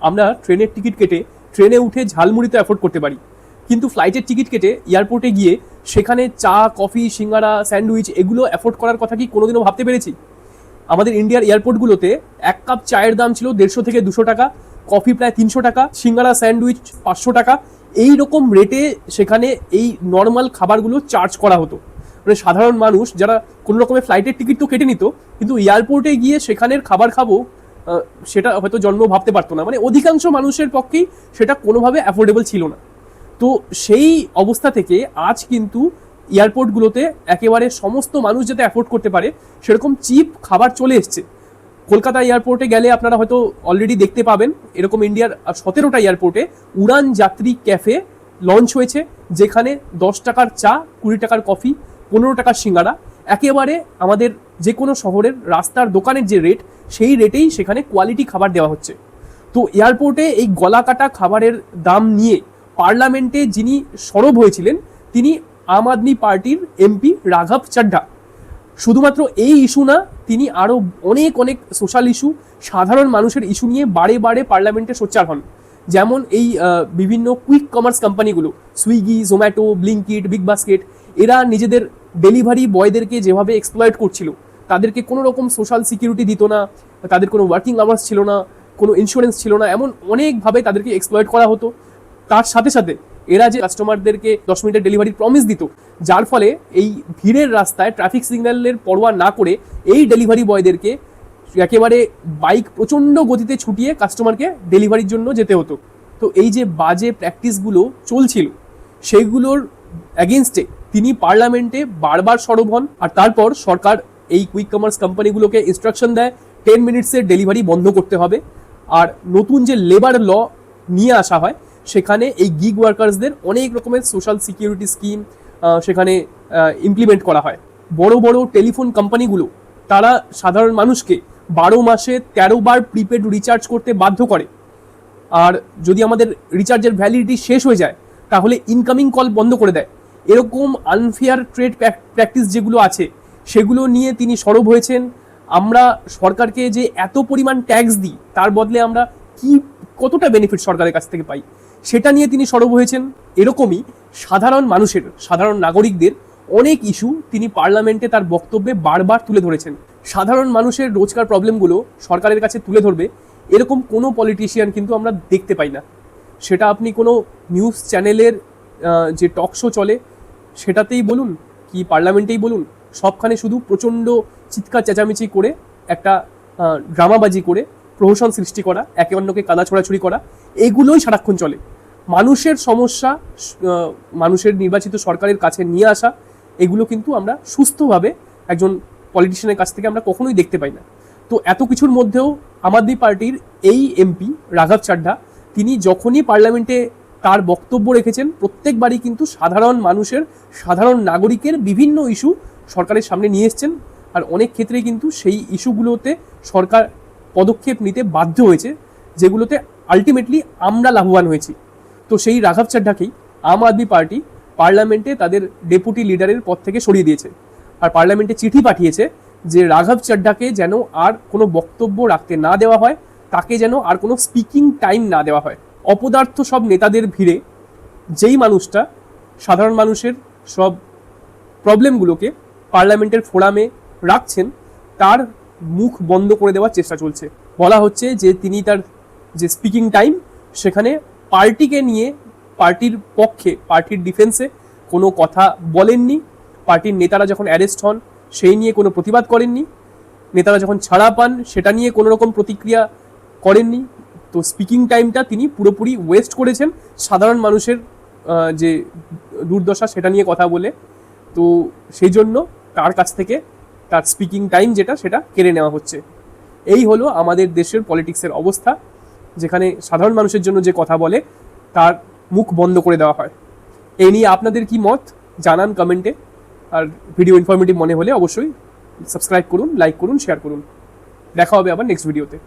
আমরা ট্রেনের টিকিট কেটে ট্রেনে উঠে ঝালমুড়ি তো অ্যাফোর্ড করতে পারি, কিন্তু ফ্লাইটের টিকিট কেটে এয়ারপোর্টে গিয়ে সেখানে চা, কফি, সিঙ্গারা, স্যান্ডউইচ এগুলো অ্যাফোর্ড করার কথা কি কোনোদিনও ভাবতে পেরেছি? আমাদের ইন্ডিয়ার এয়ারপোর্টগুলোতে এক কাপ চায়ের দাম ছিল 150 থেকে 200 টাকা, কফি প্রায় 300 টাকা, সিঙ্গারা স্যান্ডউইচ 500 টাকা। এই রকম রেটে সেখানে এই নর্মাল খাবারগুলো চার্জ করা হতো। মানে সাধারণ মানুষ যারা কোনো রকমের ফ্লাইটের টিকিট তো কেটে নিত, কিন্তু এয়ারপোর্টে গিয়ে সেখানের খাবার খাবো সেটা হয়তো জন্ম ভাবতে পারতো না। মানে অধিকাংশ মানুষের পক্ষেই সেটা কোনোভাবে অ্যাফোর্ডেবল ছিল না। তো সেই অবস্থা থেকে আজ কিন্তু এয়ারপোর্টগুলোতে একেবারে সমস্ত মানুষ যাতে অ্যাফোর্ড করতে পারে সেরকম চিপ খাবার চলে এসছে। কলকাতা এয়ারপোর্টে গেলে আপনারা হয়তো অলরেডি দেখতে পাবেন, এরকম ইন্ডিয়ার 17টা এয়ারপোর্টে উড়ান যাত্রী ক্যাফে লঞ্চ হয়েছে, যেখানে 10 টাকার চা, 20 টাকার কফি, 15 টাকার সিঙ্গারা, একেবারে আমাদের যে কোনো শহরের রাস্তার দোকানের যে রেট সেই রেটেই সেখানে কোয়ালিটি খাবার দেওয়া হচ্ছে। তো এয়ারপোর্টে এই গলা কাটা খাবারের দাম নিয়ে পার্লামেন্টে যিনি সরব হয়েছিলেন তিনি আম আদমি পার্টির এমপি রাঘব চাড্ডা। শুধুমাত্র এই ইস্যু না, তিনি আরও অনেক অনেক সোশ্যাল ইস্যু, সাধারণ মানুষের ইস্যু নিয়ে বারে বারে পার্লামেন্টে সোচ্চার হন। যেমন এই বিভিন্ন কুইক কমার্স কোম্পানিগুলো, Swiggy, Zomato, Blinkit, big basket, এরা নিজেদের ডেলিভারি বয়দেরকে যেভাবে এক্সপ্লয়েট করছিল, তাদেরকে কোনো রকম সোশ্যাল সিকিউরিটি দিত না, তাদের কোনো ওয়ার্কিং আওয়ার্স ছিল না, কোনো ইন্স্যুরেন্স ছিল না, এমন অনেকভাবে তাদেরকে এক্সপ্লয়েট করা হতো। তার সাথে সাথে এরা যে কাস্টমারদেরকে 10 মিনিটের ডেলিভারির প্রমিস দিত, যার ফলে এই ভিড়ের রাস্তায় ট্রাফিক সিগন্যালের পরোয়া না করে এই ডেলিভারি বয়দেরকে একেবারে বাইক প্রচণ্ড গতিতে ছুটিয়ে কাস্টমারকে ডেলিভারির জন্য যেতে হতো। তো এই যে বাজে প্র্যাকটিসগুলো চলছিল সেইগুলোর অ্যাগেনস্টে তিনি পার্লামেন্টে বারবার সরব হন। আর তারপর সরকার এই কুইক কমার্স কোম্পানিগুলোকে ইনস্ট্রাকশন দেয় 10 মিনিটসের ডেলিভারি বন্ধ করতে হবে। আর নতুন যে লেবার ল নিয়ে আসা হয় সেখানে এই গিগ ওয়ার্কার্সদের অনেক রকমের সোশ্যাল সিকিউরিটি স্কিম সেখানে ইমপ্লিমেন্ট করা হয়। বড় বড় টেলিফোন কোম্পানিগুলো তারা সাধারণ মানুষকে 12 মাসে 13 বার প্রিপেড রিচার্জ করতে বাধ্য করে। আর যদি আমাদের রিচার্জের ভ্যালিডিটি শেষ হয়ে যায় তাহলে ইনকামিং কল বন্ধ করে দেয়। এরকম আনফেয়ার ট্রেড প্র্যাকটিস যেগুলো আছে সেগুলো নিয়ে তিনি সরব হয়েছেন। আমরা সরকারকে যে এত পরিমাণ ট্যাক্স দিই তার বদলে আমরা কতটা বেনিফিট সরকারের কাছ থেকে পাই সেটা নিয়ে তিনি সরব হয়েছেন। এরকমই সাধারণ নাগরিকদের অনেক ইস্যু তিনি পার্লামেন্টে তার বক্তব্যে বারবার তুলে ধরেছেন। সাধারণ মানুষের রোজকার প্রবলেমগুলো সরকারের কাছে তুলে ধরবে এরকম কোনো পলিটিশিয়ান কিন্তু আমরা দেখতে পাই না। সেটা আপনি কোনো নিউজ চ্যানেলের যে টক শো চলে সেটাতেই বলুন কি পার্লামেন্টেই বলুন, সবখানে শুধু প্রচণ্ড চিৎকার চেঁচামেচি করে একটা ড্রামাবাজি করে প্রহসন সৃষ্টি করা, একে অন্যকে কাদা ছোড়াছুড়ি করা, এগুলোই সারাক্ষণ চলে। মানুষের সমস্যা মানুষের নির্বাচিত সরকারের কাছে নিয়ে আসা, এগুলো কিন্তু আমরা সুস্থভাবে একজন পলিটিশিয়ানের কাছ থেকে আমরা কখনোই দেখতে পাই না। তো এত কিছুর মধ্যেও আম আদমি পার্টির এই এমপি রাঘব চাড্ডা তিনি যখনই পার্লামেন্টে তার বক্তব্য রেখেছেন প্রত্যেকবারই কিন্তু সাধারণ নাগরিকের বিভিন্ন ইস্যু সরকারের সামনে নিয়ে এসছেন। আর অনেক ক্ষেত্রে কিন্তু সেই ইস্যুগুলোতে সরকার পদক্ষেপ নিতে বাধ্য হয়েছে, যেগুলোতে আলটিমেটলি আমরা লাভবান হয়েছি। তো সেই রাঘব চাড্ডাকেই আম আদমি পার্টি পার্লামেন্টে তাদের ডেপুটি লিডারের পদ থেকে সরিয়ে দিয়েছে। আর পার্লামেন্টে চিঠি পাঠিয়েছে যে রাঘব চাড্ডাকে যেন আর কোনো বক্তব্য রাখতে না দেওয়া হয়, তাকে যেন আর কোনো স্পিকিং টাইম না দেওয়া হয়। অপদার্থ সব নেতাদের ভিড়ে যেই মানুষটা সাধারণ মানুষের সব প্রবলেমগুলোকে পার্লামেন্টের ফোরামে রাখছেন তার মুখ বন্ধ করে দেওয়ার চেষ্টা চলছে। বলা হচ্ছে যে তিনি তার যে স্পিকিং টাইম সেখানে পার্টিকে নিয়ে, পার্টির পক্ষে, পার্টির ডিফেন্সে কোনো কথা বলেননি। পার্টির নেতারা যখন অ্যারেস্ট হন সেই নিয়ে কোনো প্রতিবাদ করেননি। নেতারা যখন ছাড়া পান সেটা নিয়ে কোনো রকম প্রতিক্রিয়া করেননি। তো স্পিকিং টাইমটা তিনি পুরোপুরি ওয়েস্ট করেছেন সাধারণ মানুষের যে দুর্দশা সেটা নিয়ে কথা বলে। তো সেই জন্য তার কাছ থেকে তার স্পিকিং টাইম সেটা কেড়ে নেওয়া হচ্ছে। এই হলো আমাদের দেশের পলিটিক্সের অবস্থা, যেখানে সাধারণ মানুষের জন্য যে কথা বলে তার মুখ বন্ধ করে দেওয়া হয়। এই নিয়ে আপনাদের কি মত জানান কমেন্টে। আর ভিডিও ইনফরমেটিভ মনে হলে অবশ্যই সাবস্ক্রাইব করুন, লাইক করুন, শেয়ার করুন। দেখা হবে আবার নেক্সট ভিডিওতে।